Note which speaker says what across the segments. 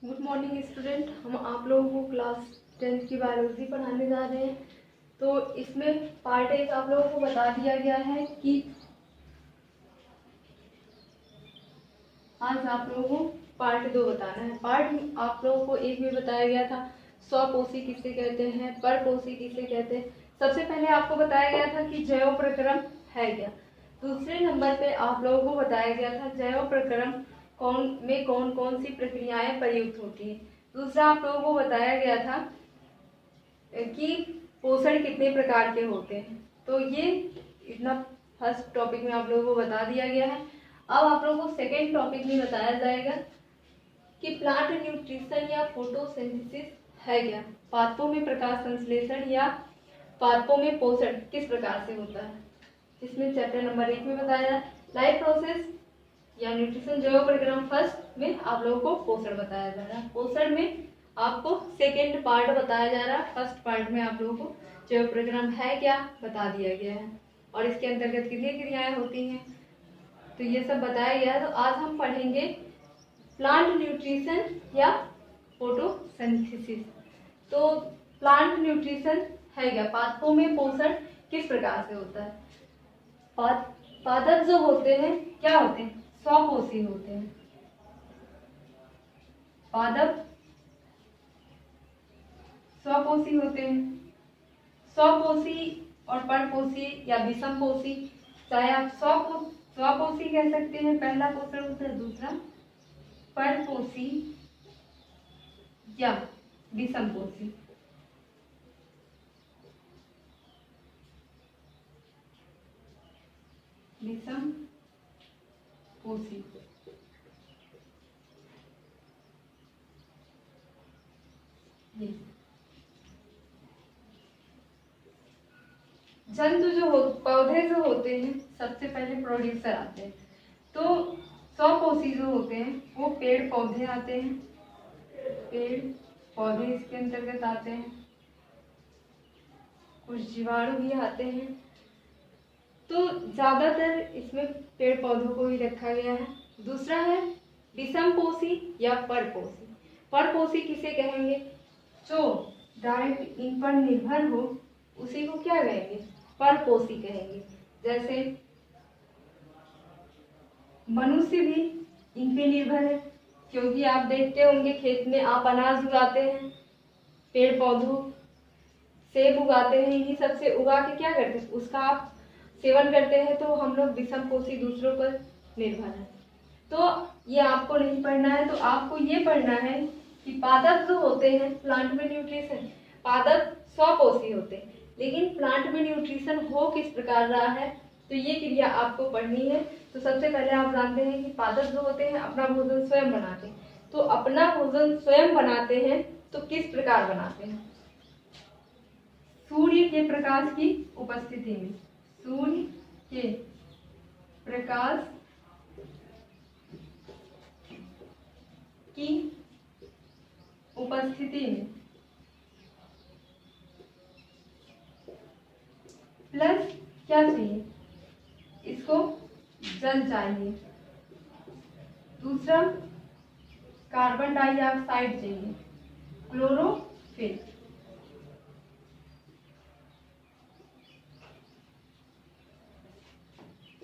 Speaker 1: Good morning student. हम आप लोगों को क्लास 10th की बायोलॉजी पढ़ाने जा रहे हैं। तो इसमें पार्ट 1 आप लोगों को बता दिया गया है कि आज आप लोगों को पार्ट 2 बताना है। पार्ट आप लोगों को 1 में बताया गया था स्वपोषी किसे कहते हैं, परपोषी किसे कहते हैं। सबसे पहले आपको बताया गया था कि जैव प्रक्रम है क्या। दूसरे नंबर पे आप लोगों को बताया गया था जैव प्रक्रम कौन कौन सी प्रक्रियाएं प्रयुक्त होती हैं। दूसरा आप लोगों को बताया गया था कि पोषण कितने प्रकार के होते हैं। तो ये इतना फर्स्ट टॉपिक में आप लोगों को बता दिया गया है। अब आप लोगों को सेकेंड टॉपिक में बताया जाएगा कि प्लांट न्यूट्रिशन या फोटोसिंथेसिस है क्या। पादपों में प्रकाश संश्लेषण या पादपों में पोषण किस प्रकार से होता है, इसमें चैप्टर नंबर 1 में बताया है। लाइफ प्रोसेस या न्यूट्रिशन जैव प्रक्रम फर्स्ट में आप लोगों को पोषण बताया जा रहा है। पोषण में आपको सेकेंड पार्ट बताया जा रहा है। फर्स्ट पार्ट में आप लोगों को जैव प्रक्रम है क्या बता दिया गया है और इसके अंतर्गत कितनी क्रियाएं होती हैं तो ये सब बताया गया है। तो आज हम पढ़ेंगे प्लांट न्यूट्रिशन या फोटोसिंथेसिस। तो प्लांट न्यूट्रिशन है क्या, पादपों में पोषण किस प्रकार से होता है। पादप जो होते हैं क्या होते हैं, स्वपोषी होते हैं। पादप स्वपोषी होते हैं। स्वपोषी और परपोषी या विषमपोषी, चाहे आप स्वपोषी कह सकते हैं, पहला पोषण होता है, दूसरा परपोषी या विषमपोषी। विषमपोषी जंतु पौधे जो होते हैं सबसे पहले प्रोड्यूसर आते हैं। तो स्वपोषी जो होते हैं वो पेड़ पौधे आते हैं, पेड़ पौधे इसके अंतर्गत आते हैं, कुछ जीवाणु भी आते हैं। तो ज्यादातर इसमें पेड़ पौधों को ही रखा गया है। दूसरा है विषमपोषी या परपोषी। परपोषी किसे कहेंगे, जो डायरेक्ट इन पर निर्भर हो उसी को क्या कहेंगे, परपोषी कहेंगे। जैसे मनुष्य भी इन पे निर्भर है, क्योंकि आप देखते होंगे खेत में आप अनाज उगाते हैं, पेड़ पौधों सेब उगाते हैं, इन्हीं सबसे उगा के क्या करते हैं, उसका आप सेवन करते हैं। तो हम लोग विषमपोषी दूसरों पर निर्भर है। तो ये आपको नहीं पढ़ना है। तो आपको ये पढ़ना है कि पादप जो होते हैं प्लांट में न्यूट्रिशन, पादप स्वपोषी होते हैं, लेकिन प्लांट में न्यूट्रिशन हो किस प्रकार रहा है तो ये क्रिया आपको पढ़नी है। तो सबसे पहले आप जानते हैं कि पादप जो होते हैं अपना भोजन स्वयं बनाते हैं। तो अपना भोजन स्वयं बनाते हैं तो किस प्रकार बनाते हैं, सूर्य के प्रकाश की उपस्थिति में। सूर्य के प्रकाश की उपस्थिति में, प्लस क्या चाहिए, इसको जल चाहिए। दूसरा कार्बन डाइऑक्साइड चाहिए, क्लोरोफिल।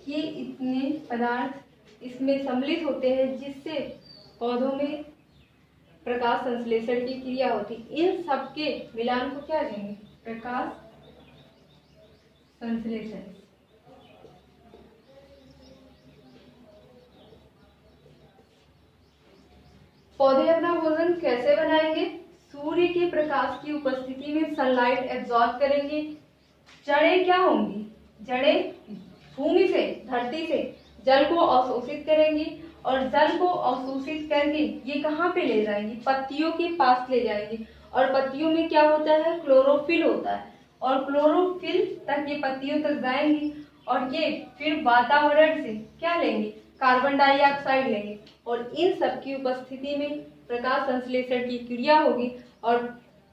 Speaker 1: ये इतने पदार्थ इसमें सम्मिलित होते हैं जिससे पौधों में प्रकाश संश्लेषण की क्रिया होती। इन सबके मिलान को क्या कहेंगे, प्रकाश संश्लेषण। पौधे अपना भोजन कैसे बनाएंगे, सूर्य के प्रकाश की उपस्थिति में सनलाइट एब्जॉर्ब करेंगे। जड़ें क्या होंगी, जड़ें भूमि से, धरती से जल को अवशोषित करेंगी और जल को अवशोषित करके ये कहाँ पे ले जाएंगी, पत्तियों के पास ले जाएंगी। और पत्तियों में क्या होता है, क्लोरोफिल होता है, और क्लोरोफिल तक ये पत्तियों तक जाएंगी और ये फिर वातावरण से क्या लेंगे, कार्बन डाइऑक्साइड लेंगे और इन सब की उपस्थिति में प्रकाश संश्लेषण की क्रिया होगी और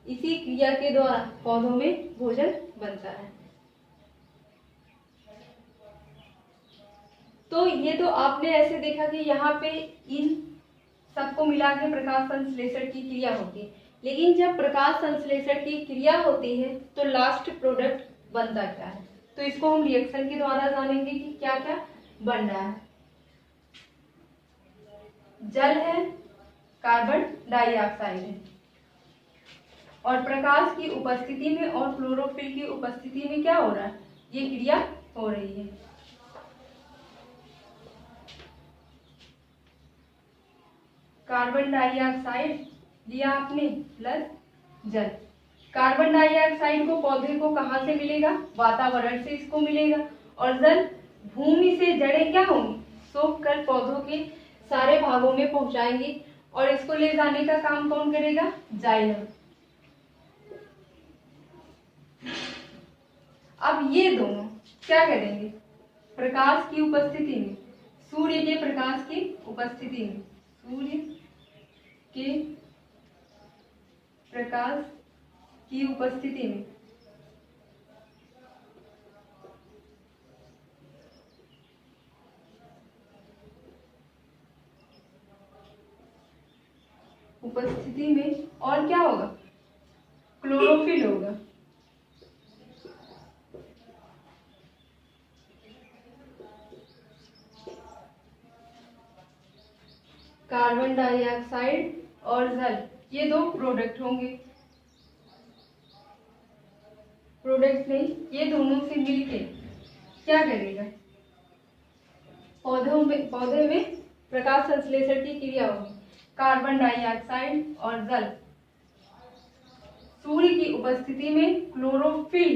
Speaker 1: इसी क्रिया के द्वारा पौधों में भोजन बनता है। तो ये तो आपने ऐसे देखा कि यहाँ पे इन सबको मिला के प्रकाश संश्लेषण की क्रिया होती है। लेकिन जब प्रकाश संश्लेषण की क्रिया होती है तो लास्ट प्रोडक्ट बनता क्या है, तो इसको हम रिएक्शन के द्वारा जानेंगे कि क्या क्या बन रहा है। जल है, कार्बन डाइऑक्साइड है, और प्रकाश की उपस्थिति में और क्लोरोफिल की उपस्थिति में क्या हो रहा है, ये क्रिया हो रही है। कार्बन डाइऑक्साइड लिया आपने प्लस जल। कार्बन डाइऑक्साइड को पौधे को कहाँ से मिलेगा, वातावरण से इसको मिलेगा, और जल भूमि से जड़ें क्या होंगी, सोख कर पौधों के सारे भागों में पहुंचाएंगी, और इसको ले जाने का काम कौन करेगा, जाइलम। अब ये दोनों क्या करेंगे, प्रकाश की उपस्थिति में, सूर्य के प्रकाश की उपस्थिति में, सूर्य के प्रकाश की उपस्थिति में और क्या होगा, क्लोरोफिल होगा। कार्बन डाइऑक्साइड और जल ये दो प्रोडक्ट होंगे, प्रोडक्ट नहीं, ये दोनों से मिलके क्या करेगा, पौधे में प्रकाश संश्लेषण की क्रिया होगी। कार्बन डाइऑक्साइड और जल सूर्य की उपस्थिति में क्लोरोफिल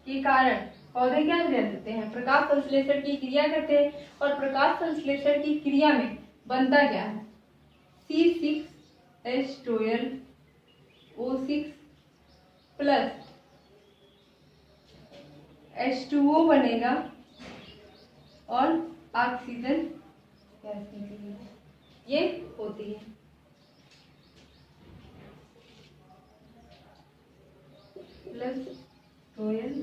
Speaker 1: के कारण पौधे क्या करते हैं, प्रकाश संश्लेषण की क्रिया करते हैं, और प्रकाश संश्लेषण की क्रिया में बनता क्या है, C6H12O6 प्लस H2O बनेगा और ऑक्सीजन गैस निकलेगी, ये होती है। प्लस सोयल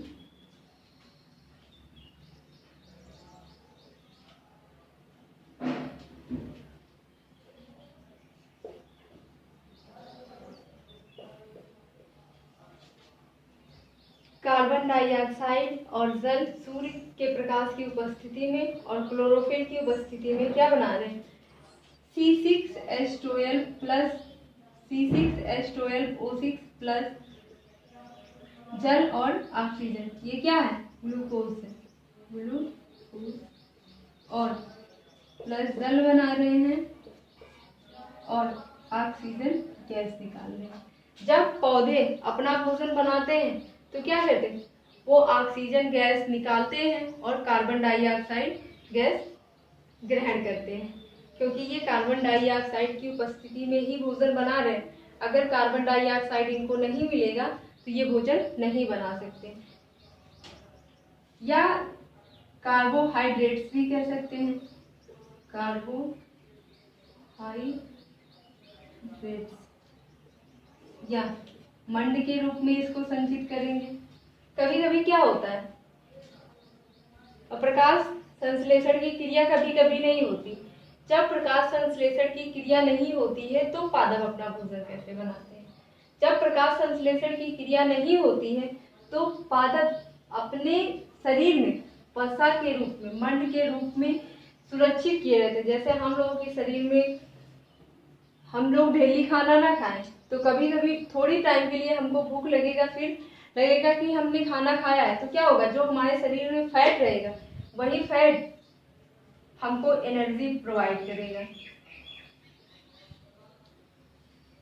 Speaker 1: कार्बन डाइऑक्साइड और जल सूर्य के प्रकाश की उपस्थिति में और क्लोरोफिल की उपस्थिति में क्या बना रहे हैं, C6H12 प्लस C6H12O6 प्लस जल और ऑक्सीजन, ये क्या है, ग्लूकोज है, ग्लूकोज और प्लस जल बना रहे हैं और ऑक्सीजन गैस निकाल रहे हैं। जब पौधे अपना भोजन बनाते हैं तो क्या करते हैं, वो ऑक्सीजन गैस निकालते हैं और कार्बन डाइऑक्साइड गैस ग्रहण करते हैं, क्योंकि ये कार्बन डाइऑक्साइड की उपस्थिति में ही भोजन बना रहे हैं। अगर कार्बन डाइऑक्साइड इनको नहीं मिलेगा तो ये भोजन नहीं बना सकते, या कार्बोहाइड्रेट्स भी कह सकते हैं, कार्बोहाइड्रेट्स, या मंड के रूप में इसको संचित करेंगे। कभी कभी क्या होता है, प्रकाश संश्लेषण की क्रिया कभी कभी नहीं होती। जब प्रकाश संश्लेषण की क्रिया नहीं होती है तो पादप अपना भोजन कैसे बनाते हैं। जब प्रकाश संश्लेषण की क्रिया नहीं होती है तो पादप अपने शरीर में वसा के रूप में, मंड के रूप में सुरक्षित किए रहते हैं। जैसे हम लोगों के शरीर में हम लोग डेली खाना ना खाएं तो कभी कभी थोड़ी टाइम के लिए हमको भूख लगेगा, फिर लगेगा कि हमने खाना खाया है, तो क्या होगा, जो हमारे शरीर में फैट रहेगा वही फैट हमको एनर्जी प्रोवाइड करेगा।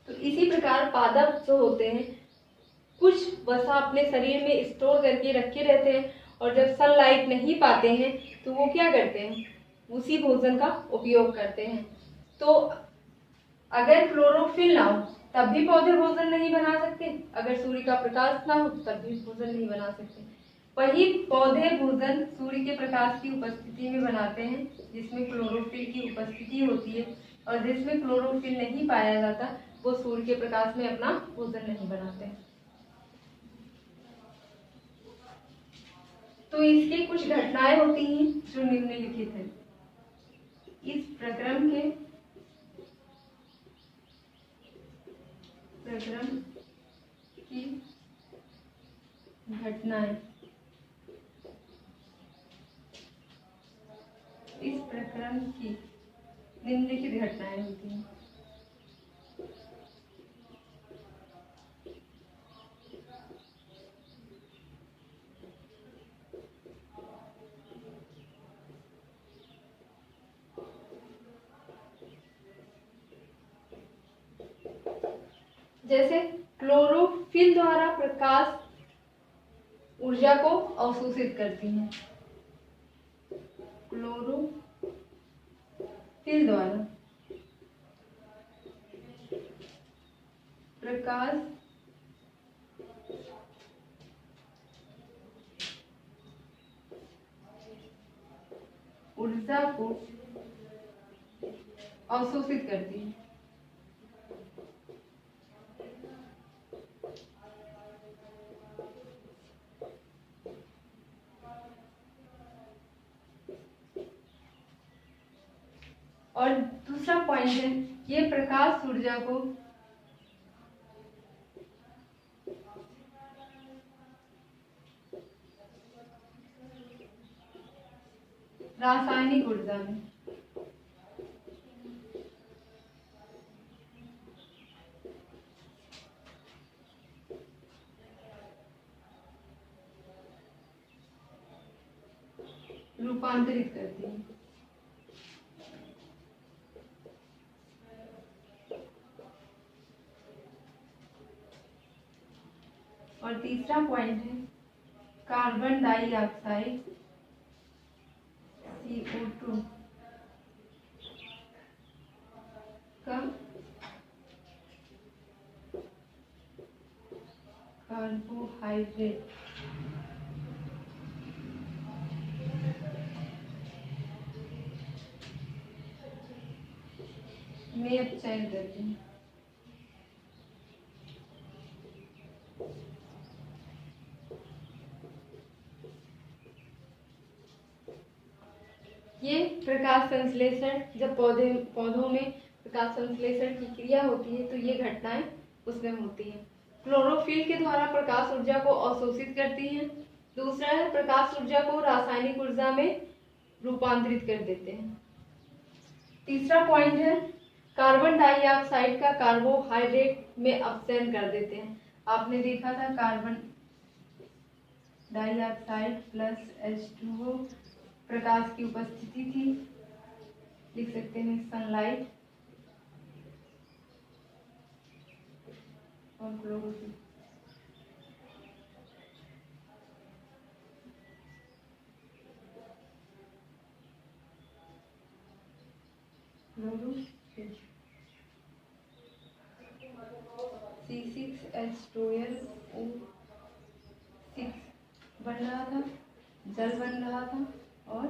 Speaker 1: तो इसी प्रकार पादप जो होते हैं कुछ वसा अपने शरीर में स्टोर करके रखे रहते हैं, और जब सनलाइट नहीं पाते हैं तो वो क्या करते हैं, उसी भोजन का उपयोग करते हैं। तो अगर क्लोरोफिल ना हो तब भी पौधे भोजन नहीं बना सकते, अगर सूर्य का प्रकाश ना हो तब भी भोजन नहीं बना सकते। वही पौधे भोजन सूर्य के प्रकाश की उपस्थिति में बनाते हैं, जिसमें क्लोरोफिल की उपस्थिति होती है, और जिसमें क्लोरोफिल नहीं पाया जाता वो सूर्य के प्रकाश में अपना भोजन नहीं बनाते। तो इसके कुछ घटनाएं होती हैं जो निम्नलिखित है। इस प्रक्रम के प्रक्रम की घटनाएं इस प्रक्रम की निम्नलिखित घटनाएं होती हैं। जैसे क्लोरोफिल द्वारा प्रकाश ऊर्जा को अवशोषित करती हैं। क्लोरोफिल द्वारा प्रकाश ऊर्जा को अवशोषित करती है। और दूसरा पॉइंट है, ये प्रकाश ऊर्जा को रासायनिक ऊर्जा में रूपांतरित करती है। और तीसरा पॉइंट है, कार्बन डाइऑक्साइड CO2 का कार्बोहाइड्रेट में अपचयन करते हैं। ये प्रकाश संश्लेषण, जब पौधों में प्रकाश संश्लेषण की क्रिया होती है तो ये घटनाएं उसमें होती हैं। क्लोरोफिल के द्वारा प्रकाश ऊर्जा को अवशोषित करती हैं। दूसरा है, प्रकाश ऊर्जा को रासायनिक ऊर्जा में रूपांतरित कर देते हैं। तीसरा पॉइंट है, कार्बन डाइऑक्साइड का कार्बोहाइड्रेट में अपचयन कर देते हैं। आपने देखा था कार्बन डाइऑक्साइड प्लस H2O, प्रकाश की उपस्थिति थी, लिख सकते हैं सनलाइट और क्लोरोफिल। C6H12O6 बन रहा था, जल बन रहा था और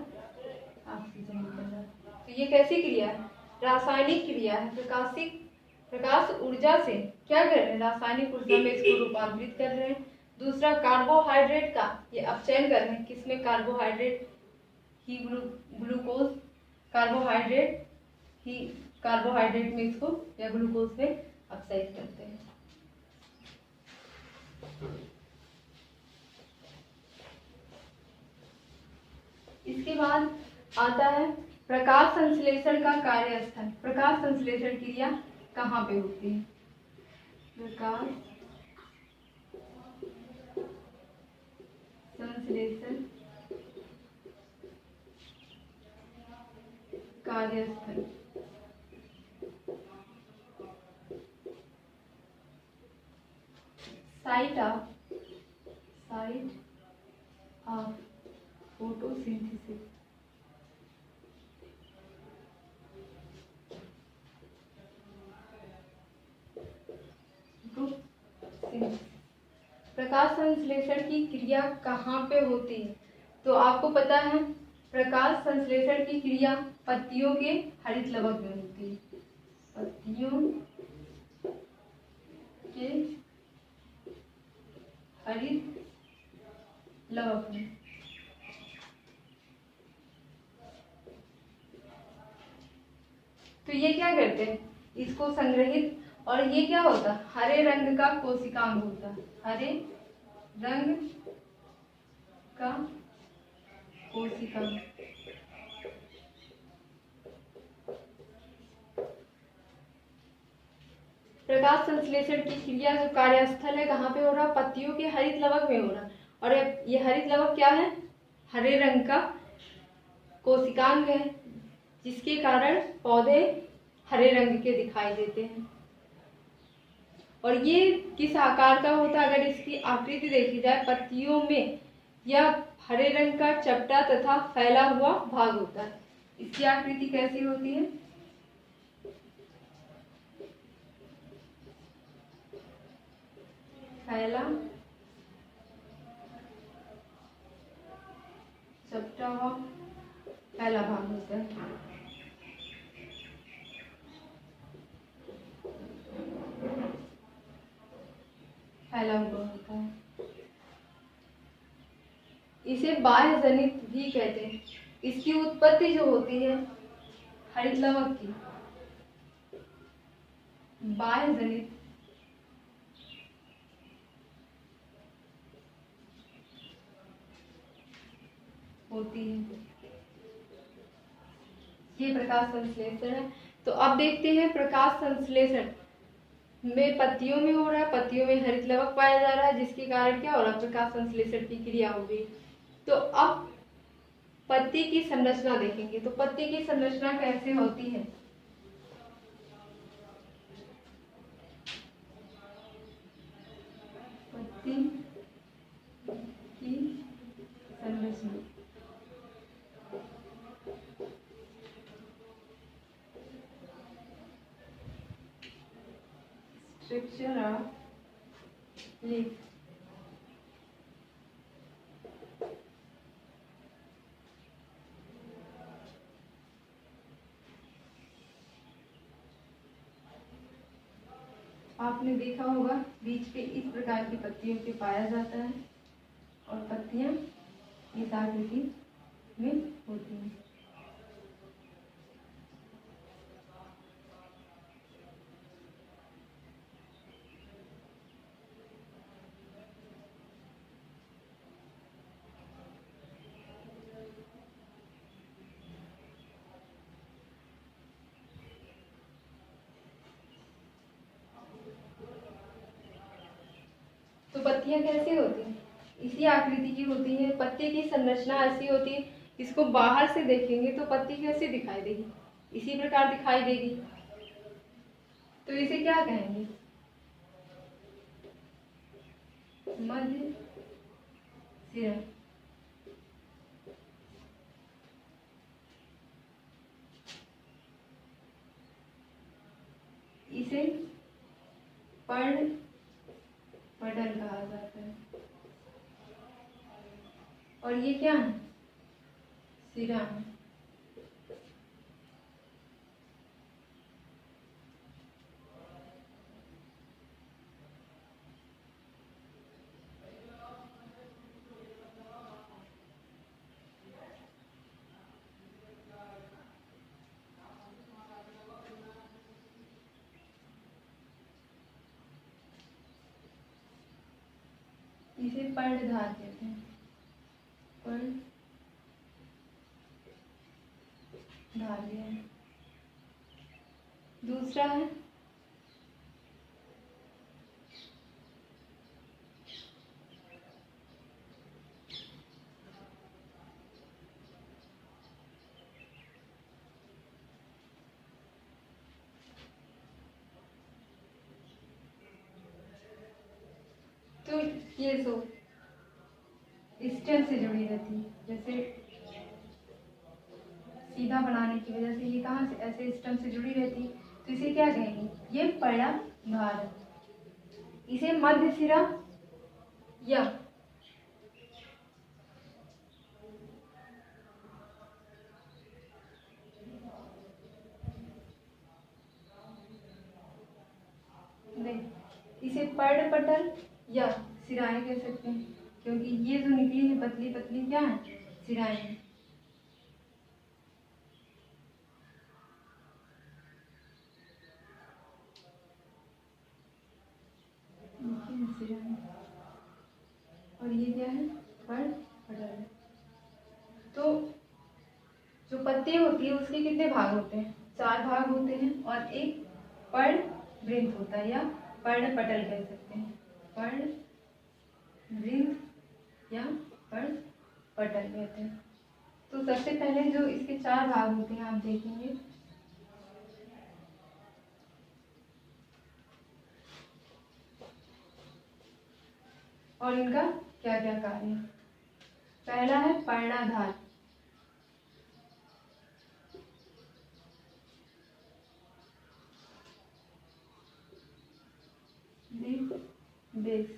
Speaker 1: ऑक्सीजन बन रहा था। तो ये कैसी क्रिया है? रासायनिक क्रिया है। प्रकाश ऊर्जा से क्या कर रहे हैं? रासायनिक ऊर्जा में इसको रूपांतरित कर रहे हैं। दूसरा, कार्बोहाइड्रेट का ये अपचयन कर रहे हैं। किसमें? कार्बोहाइड्रेट ही ग्लूकोज, कार्बोहाइड्रेट में इसको या ग्लूकोज में अपचयित करते हैं। इसके बाद आता है प्रकाश संश्लेषण का कार्यस्थल। प्रकाश संश्लेषण क्रिया कहाँ पे होती है? प्रकाश संश्लेषण कार्यस्थल साइट ऑफ फोटोसिंथेसिस। प्रकाश संश्लेषण की क्रिया कहाँ पे होती है? तो आपको पता है, प्रकाश संश्लेषण की क्रिया पत्तियों के हरित लवक में होती है। पत्तियों के हरित लवक में। तो ये क्या करते हैं? इसको संग्रहित और ये क्या होता है? हरे रंग का कोशिकांग होता है, हरे रंग का कोशिकांग। प्रकाश संश्लेषण की क्रिया जो कार्यस्थल है कहाँ पे हो रहा? पत्तियों के हरित लवक में हो रहा। और ये हरित लवक क्या है? हरे रंग का कोशिकांग है, जिसके कारण पौधे हरे रंग के दिखाई देते हैं। और ये किस आकार का होता है? अगर इसकी आकृति देखी जाए, पत्तियों में यह हरे रंग का चपटा तथा फैला हुआ भाग होता है। इसकी आकृति कैसी होती है? फैला चपटा हुआ फैला भाग होता है। फैला हुआ होता है। इसे बाह्य जनित भी कहते हैं। इसकी उत्पत्ति जो होती है हरित लवक की, बाह्य जनित होती है। ये प्रकाश संश्लेषण है। तो अब देखते हैं प्रकाश संश्लेषण में पत्तियों में हो रहा है, पत्तियों में हरित लवक पाया जा रहा है, जिसके कारण क्या हो रहा है? प्रकाश संश्लेषण की क्रिया हो गई। तो अब पत्ती की संरचना देखेंगे। तो पत्ती की संरचना कैसे होती है? पत्ती की संरचना स्ट्रक्चर ऑफ लीफ। आपने देखा होगा बीज पे इस प्रकार की पत्तियों के पाया जाता है और पत्तियां इस आकृति में होती हैं। तो पत्तियां कैसी होती हैं? इसी आकृति की होती है। पत्ती की संरचना ऐसी होती है। इसको बाहर से देखेंगे तो पत्ती कैसी दिखाई देगी? इसी प्रकार दिखाई देगी। तो इसे क्या कहेंगे? मध्य सिरा। इसे पर्ण पटल कहा जाता है। और ये क्या है? सिरा है। इसे पर्णधार कहते हैं। पर्णधार्य है। दूसरा है तो ये तो स्टेम से जुड़ी रहती है। जैसे सीधा बनाने की वजह से ये कहाँ से ऐसे स्टेम से जुड़ी रहती है। तो इसे क्या कहेंगे? ये पर्णधार है। इसे मध्य सिरा या इसे पर्णपटल या सिराएं कह सकते हैं, क्योंकि ये जो निकली है पतली पतली क्या है? सिराएं हैं। सिराई। और ये क्या है? पर्ल पटल। तो जो पत्ती होती है उसके कितने भाग होते हैं? 4 भाग होते हैं और एक पर्ल वृंत होता है या पर्ण पटल कह सकते हैं। पर्ण वृंत या पर्ण पटल कहते हैं। तो सबसे पहले जो इसके 4 भाग होते हैं आप देखेंगे। और इनका क्या क्या कार्य है? पहला है पर्णाधार। बेस।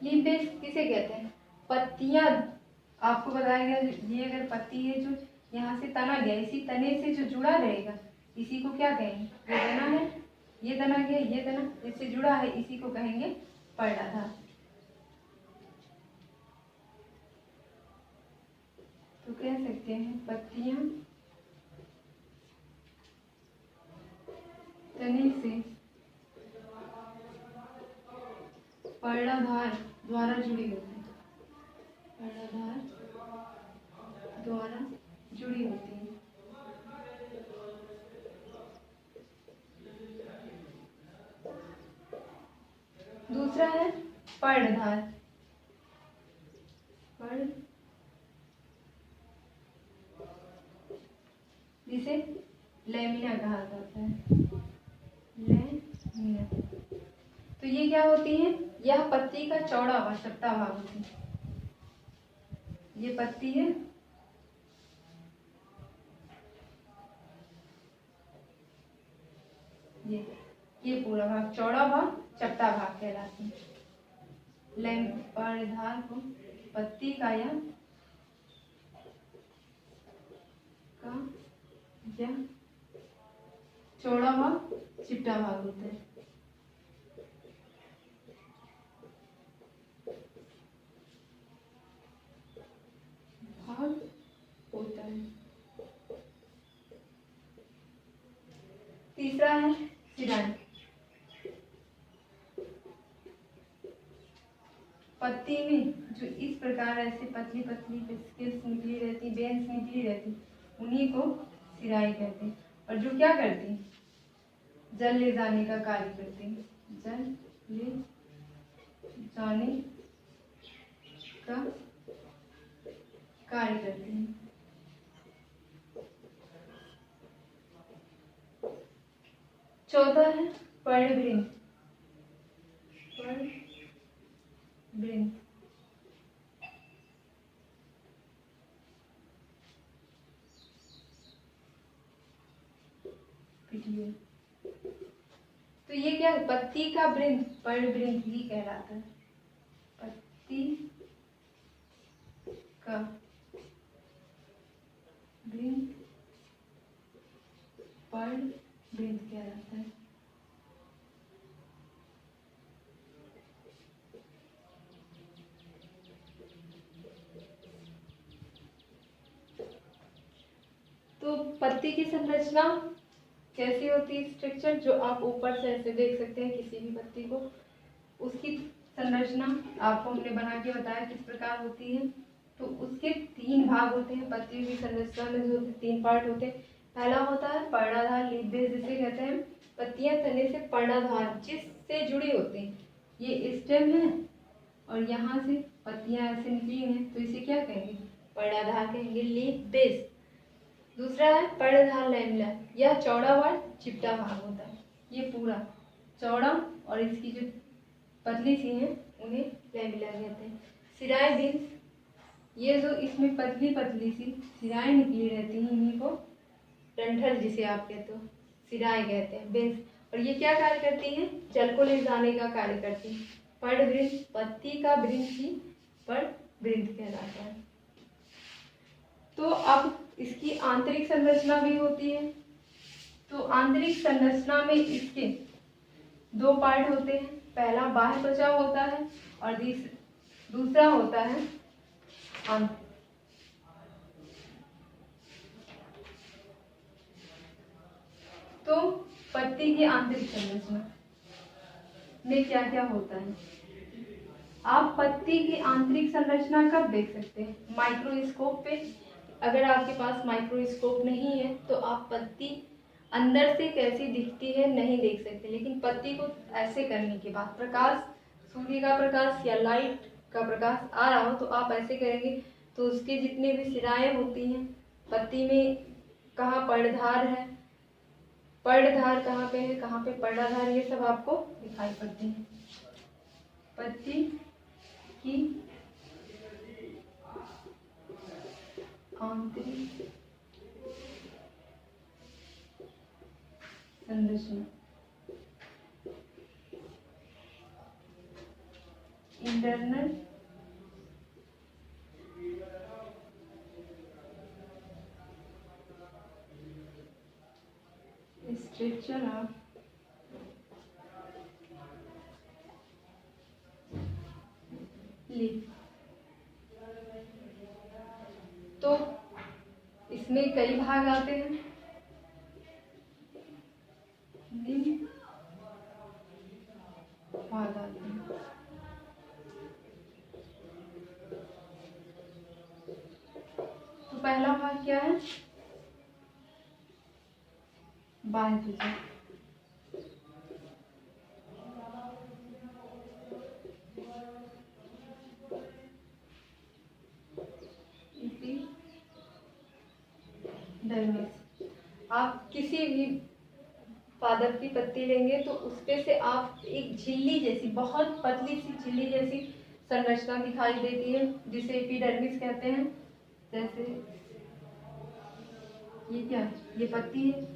Speaker 1: लीफ बेस किसे कहते हैं? पत्तियां, आपको बताया गया ये अगर पत्ती है जो यहाँ से तना गया, इसी तने से जो जुड़ा रहेगा इसी को क्या कहेंगे? ये तना है, ये तना गया, ये तना इससे जुड़ा है, इसी को कहेंगे पर्णाधार। तो कह सकते हैं पत्तियां तने से पर्णाधार द्वारा जुड़ी होती है। पर्णाधार द्वारा जुड़ी होती है। दूसरा है पर्णधार। पर्ण, जिसे लैमिना कहा जाता है। लैमिना। तो ये क्या होती है? यह पत्ती का चौड़ा व चपटा भाग होती है। ये पत्ती है, ये पूरा भाग चौड़ा भाग चपटा भाग कहलाती है। पर्णधार को पत्ती का या चौड़ा भाग चिपटा भाग होता है। भाग होता है। तीसरा है सिराई। पत्ती में जो इस प्रकार ऐसे पतली पतली स्किल्स निकली रहती, बेन्स निकली रहती, उन्हीं को सिराई कहते हैं। और जो क्या करती हैं? जल ले जाने का कार्य करती हैं। जल ले जाने का कार्य करती हैं। चौथा है पर्णवृंत। पर्णवृंत तो ये क्या है? पत्ती का वृंत पर्णवृंत ही कहलाता है। पत्ती का वृंत पर्णवृंत कहलाता है। तो पत्ती की संरचना कैसी होती है? स्ट्रक्चर जो आप ऊपर से ऐसे देख सकते हैं किसी भी पत्ती को, उसकी संरचना आपको हमने बना के बताया किस प्रकार होती है। तो उसके 3 भाग होते हैं। पत्ती की संरचना में जो 3 पार्ट होते हैं। पहला होता है पर्णाधार, लीफ बेस जिसे कहते हैं। पत्तियां तने से पर्णाधार जिससे जुड़ी होती हैं। ये स्टेम है और यहाँ से पत्तियां ऐसे निकली हैं, तो इसे क्या कहेंगे? पर्णाधार कहेंगे, लीफ बेस। दूसरा है पर्णधार लैमिना, यह चौड़ा व चिपटा भाग होता है। ये पूरा चौड़ा और इसकी जो पतली सी हैं उन्हें लैमिना कहते हैं। सिराई बीन्स, ये जो इसमें पतली पतली सी सिराएं निकली रहती हैं, इन्हीं को डंठल जिसे आप कहते हो सिराएं कहते हैं, बीन्स। और ये क्या कार्य करती हैं? जल को ले जाने का कार्य करती हैं। पर्णवृंत, पत्ती का वृंत ही पर्णवृंत कहलाता है। तो अब इसकी आंतरिक संरचना भी होती है। तो आंतरिक संरचना में इसके 2 पार्ट होते हैं। पहला बाह्य त्वचा होता है और दूसरा होता है आंतरिक। तो पत्ती की आंतरिक संरचना में क्या क्या होता है। आप पत्ती की आंतरिक संरचना कब देख सकते हैं? माइक्रोस्कोप पे। अगर आपके पास माइक्रोस्कोप नहीं है तो आप पत्ती अंदर से कैसी दिखती है नहीं देख सकते, लेकिन पत्ती को ऐसे करने के बाद प्रकाश, सूर्य का प्रकाश या लाइट का प्रकाश आ रहा हो तो आप ऐसे करेंगे तो उसके जितने भी सिराएं होती हैं, पत्ती में कहाँ पर्णधार है, पर्णधार कहाँ पे है, कहाँ पे पर्णाधार, ये सब आपको दिखाई पड़ती है। पत्ती की आंतरिक संरचना, इंटरनल स्ट्रक्चर ऑफ लीफ। तो इसमें कई भाग आते हैं। भाग आते हैं। तो पहला भाग क्या है? बाह्य त्वचा। एपिडर्मिस। आप किसी भी पादप की पत्ती लेंगे तो उसपे से आप एक झिल्ली जैसी, बहुत पतली सी झिल्ली जैसी संरचना दिखाई देती है, जिसे एपिडर्मिस कहते हैं। जैसे ये क्या, ये पत्ती है,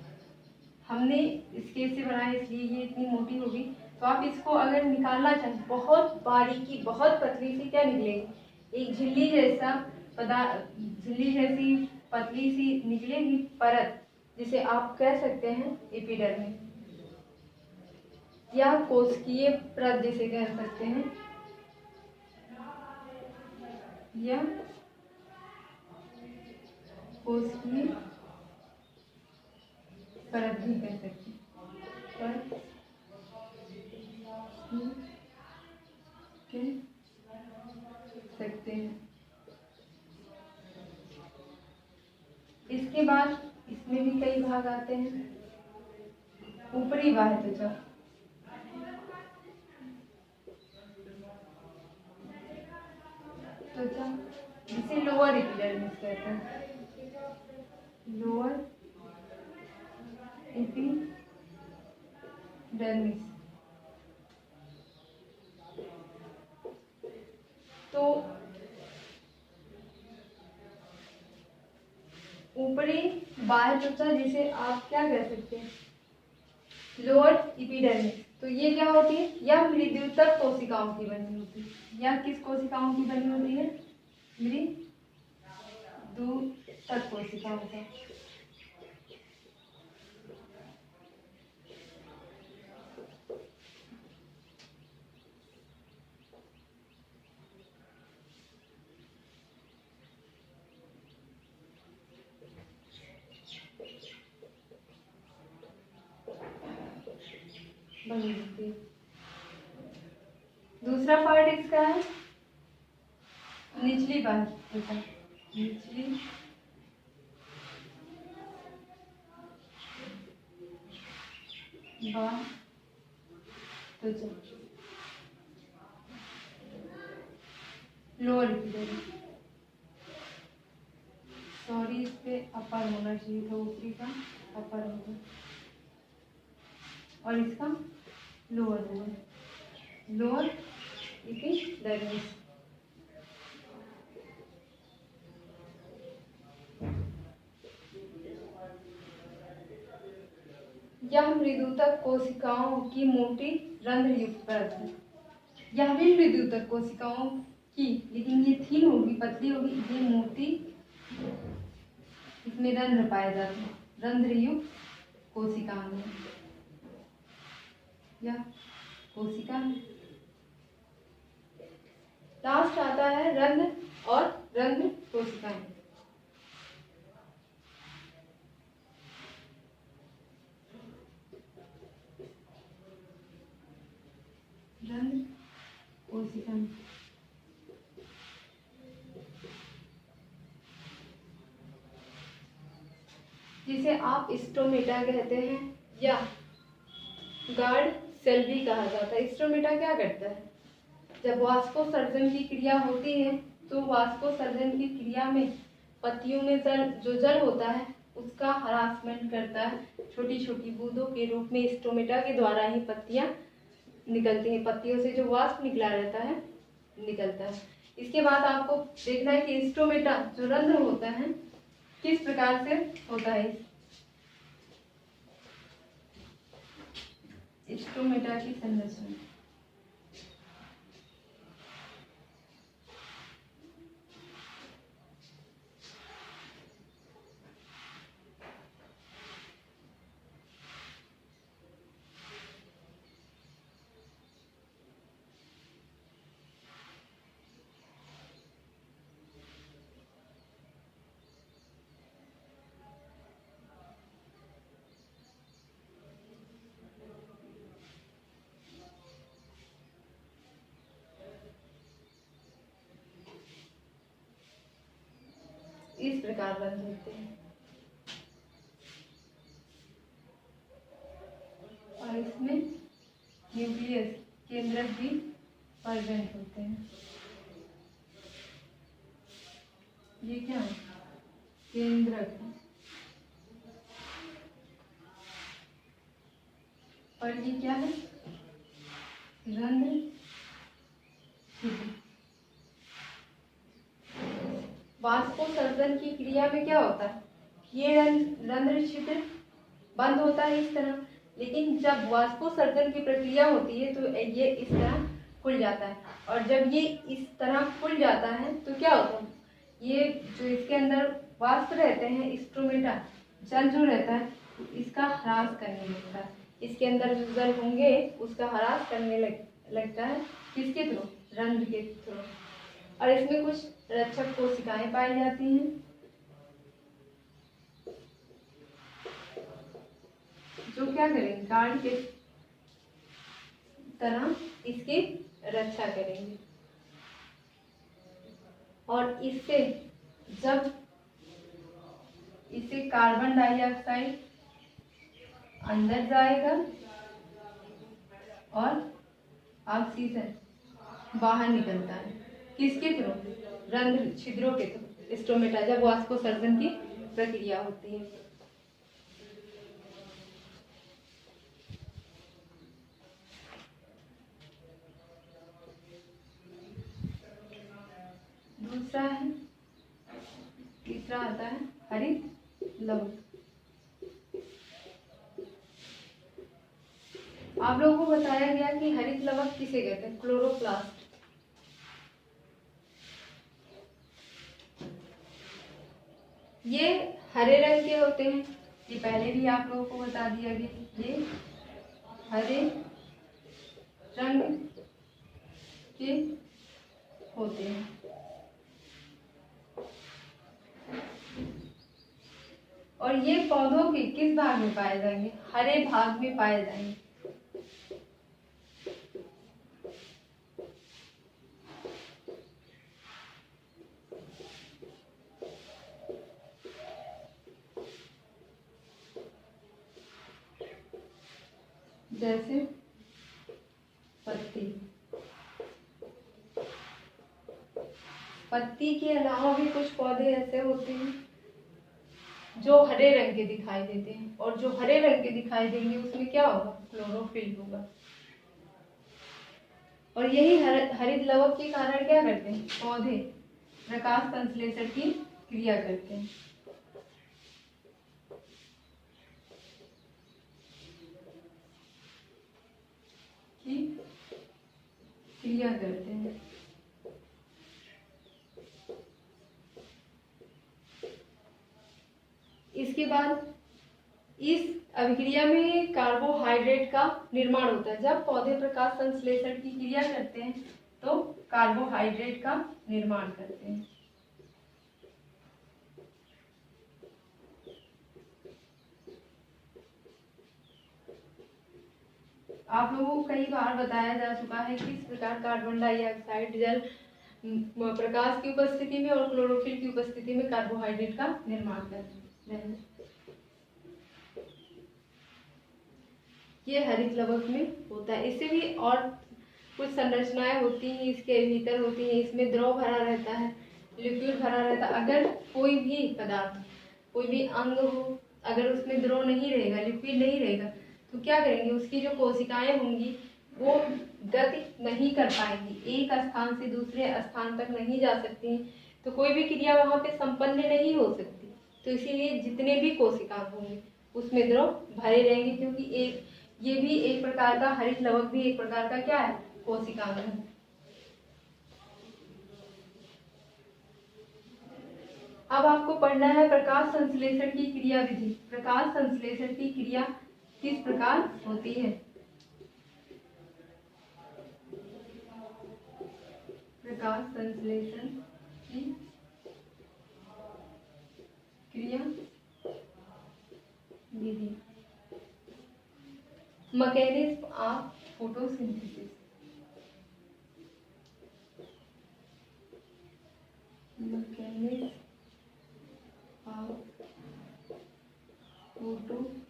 Speaker 1: हमने इसके से बनाया इसलिए ये इतनी मोटी होगी। तो आप इसको अगर निकालना चाहें, बहुत बारीकी, बहुत पतली सी क्या निकलेगी, एक झिल्ली जैसा पदार्थ, झिल्ली जैसी पतली सी निकलेगी परत, जिसे आप कह सकते हैं एपिडर्मिस, या कोशिकीय परत जिसे कह सकते हैं, या कोशिकीय परत भी कह सकते हैं। पर कह सकते हैं। इसके बाद इसमें भी कई भाग आते हैं। ऊपरी बाह्य त्वचा, त्वचा जिसे लोअर एपिडर्मिस कहते हैं, लोअर एपिडर्मिस। तो ऊपरी बाह्य त्वचा जिसे आप क्या कह सकते हैं, लोअर एपिडर्मिस। तो ये क्या होती है, यह मृदुतक कोशिकाओं की बनी होती है। यह किस कोशिकाओं की बनी होती है? मृदुतक कोशिकाओं का। बनी होती है। दूसरा पार्ट इसका है निचली बाह्य त्वचा, निचली बाह्य त्वचा, लोअर एपिडर्मिस। सॉरी, इस पे अपर होना चाहिए था, ऊपरी का अपर होगा और इसका लोअर होगा, लोअर एपिडर्मिस। यह मृदुतक कोशिकाओं की मोटी रंध्रयुक्त परत है। यह भी मृदुतक कोशिकाओं की, लेकिन ये थीन होगी, पतली होगी, ये मोटी, इसमें रंध्र पाए जाते हैं, रंध्रयुक्त कोशिकाएं, यह कोशिका है। लास्ट आता है रंध्र और रंध्र कोशिकाएं। जिसे आप स्टोमेटा कहते हैं या गार्ड सेल भी कहा जाता है। स्टोमेटा क्या करता है? जब वाष्पोत्सर्जन की क्रिया होती है तो वाष्पोत्सर्जन की क्रिया में पत्तियों में जो जल होता है उसका हरासमेंट करता है। छोटी छोटी बूंदों के रूप में स्टोमेटा के द्वारा ही पत्तियां निकलती हैं। पत्तियों से जो वाष्प निकला रहता है निकलता है। इसके बाद आपको देखना है कि स्टोमेटा जो रंध्र होता है किस प्रकार से होता है। स्टोमेटा की संरचना इस प्रकार बन होते हैं और इसमें न्यूक्लियस केंद्रक भी प्रेजेंट होते हैं। ये क्या है? केंद्रक। और ये क्या है? रंध्र छिद्र। वाष्पोत्सर्जन की क्रिया में क्या होता है? ये रंध्र छिद्र बंद होता है इस तरह, लेकिन जब वाष्पोत्सर्जन की प्रक्रिया होती है तो ये इस तरह खुल जाता है। और जब ये इस तरह खुल जाता है तो क्या होता है? ये जो इसके अंदर वाष्प रहते हैं स्टोमेटा जल जो रहता है इसका ह्रास करने लगता है। इसके अंदर जो जल होंगे उसका ह्रास करने लगता है। किसके थ्रू? रंध्र के थ्रू। और इसमें कुछ रक्षक कोशिकाएं पाई जाती हैं जो क्या करेंगे? गार्ड के तरह इसकी रक्षा करेंगे। और इससे जब इसे कार्बन डाइऑक्साइड अंदर जाएगा और ऑक्सीजन बाहर निकलता है। किसके थ्रू? रंध्र छिद्रों के थ्रू। स्टोमेटा जब वाष्पोत्सर्जन की प्रक्रिया होती है। दूसरा है, तीसरा आता है हरित लवक। आप लोगों को बताया गया कि हरित लवक किसे कहते हैं? क्लोरोप्लास्ट। ये हरे रंग के होते हैं। ये पहले भी आप लोगों को बता दिया गया। ये हरे रंग के होते हैं। और ये पौधों के किस भाग में पाए जाएंगे? हरे भाग में पाए जाएंगे। जैसे पत्ती। पत्ती के अलावा भी कुछ पौधे ऐसे होते हैं जो हरे रंग के दिखाई देते हैं। और जो हरे रंग के दिखाई देंगे उसमें क्या होगा? क्लोरोफिल होगा। और यही हरित लवक के कारण क्या करते हैं? पौधे प्रकाश संश्लेषण की क्रिया करते हैं। क्रिया करते हैं। इसके बाद इस अभिक्रिया में कार्बोहाइड्रेट का निर्माण होता है। जब पौधे प्रकाश संश्लेषण की क्रिया करते हैं तो कार्बोहाइड्रेट का निर्माण करते हैं। आप लोगों को कई बार बताया जा चुका है किस प्रकार कार्बन डाइऑक्साइड जल प्रकाश की उपस्थिति में और क्लोरोफिल की उपस्थिति में कार्बोहाइड्रेट का निर्माण करते हैं। ये हरित लवक में होता है। इससे भी और कुछ संरचनाएं होती हैं, इसके भीतर होती हैं। इसमें द्रव भरा रहता है, लिक्विड भरा रहता है। अगर कोई भी पदार्थ, कोई भी अंग हो, अगर उसमें द्रव नहीं रहेगा, लिक्विड नहीं रहेगा, तो क्या करेंगे, उसकी जो कोशिकाएं होंगी वो गति नहीं कर पाएंगी, एक स्थान से दूसरे स्थान तक नहीं जा सकती, तो कोई भी क्रिया वहां पे संपन्न नहीं हो सकती। तो इसीलिए जितने भी कोशिका होंगे उसमें द्रव भरे रहेंगे, क्योंकि ये भी एक प्रकार का, हरित लवक भी एक प्रकार का क्या है, कोशिकांग है। अब आपको पढ़ना है प्रकाश संश्लेषण की क्रिया विधि। प्रकाश संश्लेषण की क्रिया किस प्रकार होती है? प्रकाश संश्लेषण की क्रिया विधि। Mechanism of photosynthesis. Mechanism of photosynthesis.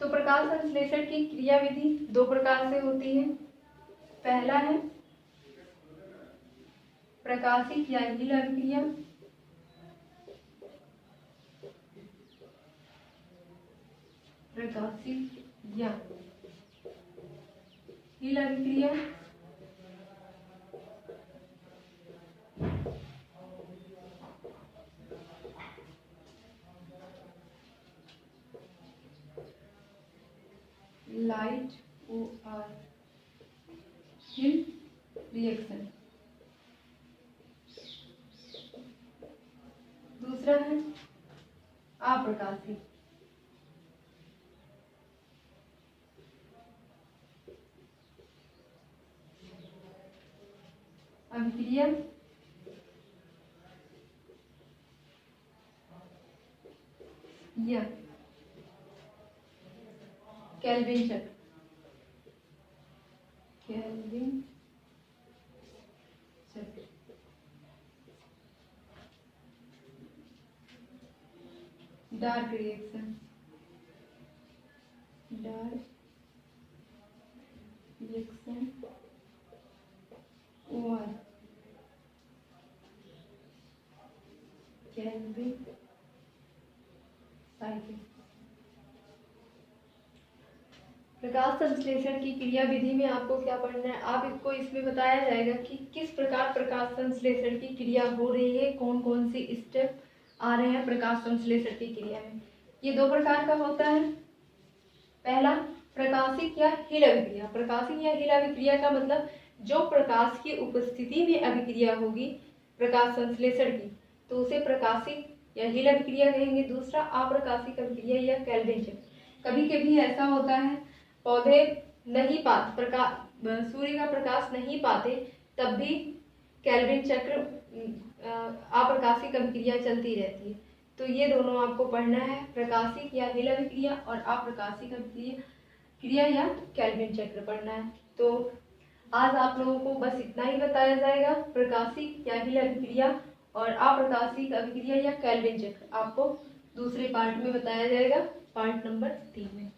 Speaker 1: तो प्रकाश संश्लेषण की क्रिया विधि दो प्रकार से होती है। पहला है प्रकाशिक या गील अभिक्रिया, प्रकाशिक या गील अभिक्रिया। लाइट और हिल रिएक्शन। दूसरा है अप्रकाशिक। अभिक्रिया या केल्विन चक्र। केल्विन चक्र। Dark reaction. डार्क रिएक्शन और केल्विन साइकिल। प्रकाश संश्लेषण की क्रिया विधि में आपको क्या पढ़ना है, आपको इसमें बताया जाएगा कि किस प्रकार प्रकाश संश्लेषण की क्रिया हो रही है, कौन कौन से स्टेप आ रहे हैं प्रकाश संश्लेषण की क्रिया में। ये दो प्रकार का होता है। पहला प्रकाशिक या हिल अभिक्रिया। प्रकाशिक या हिल अभिक्रिया का मतलब जो प्रकाश की उपस्थिति में अभिक्रिया होगी प्रकाश संश्लेषण की, तो उसे प्रकाशिक या हिल अभिक्रिया कहेंगे। दूसरा अप्रकाशिक अभिक्रिया या केल्विन चक्र। कभी कभी ऐसा होता है पौधे नहीं पाते, सूर्य का प्रकाश नहीं पाते, तब भी केल्विन चक्र अप्रकाशिक अभिक्रिया चलती रहती है। तो ये दोनों आपको पढ़ना है, प्रकाशिक या हिल अभिक्रिया और अप्रकाशिक अभिक्रिया क्रिया या केल्विन चक्र पढ़ना है। तो आज आप लोगों को बस इतना ही बताया जाएगा, प्रकाशिक या हिल अभिक्रिया और अप्रकाशिक अभिक्रिया या केल्विन चक्र आपको दूसरे पार्ट में बताया जाएगा, पार्ट नंबर 3 में।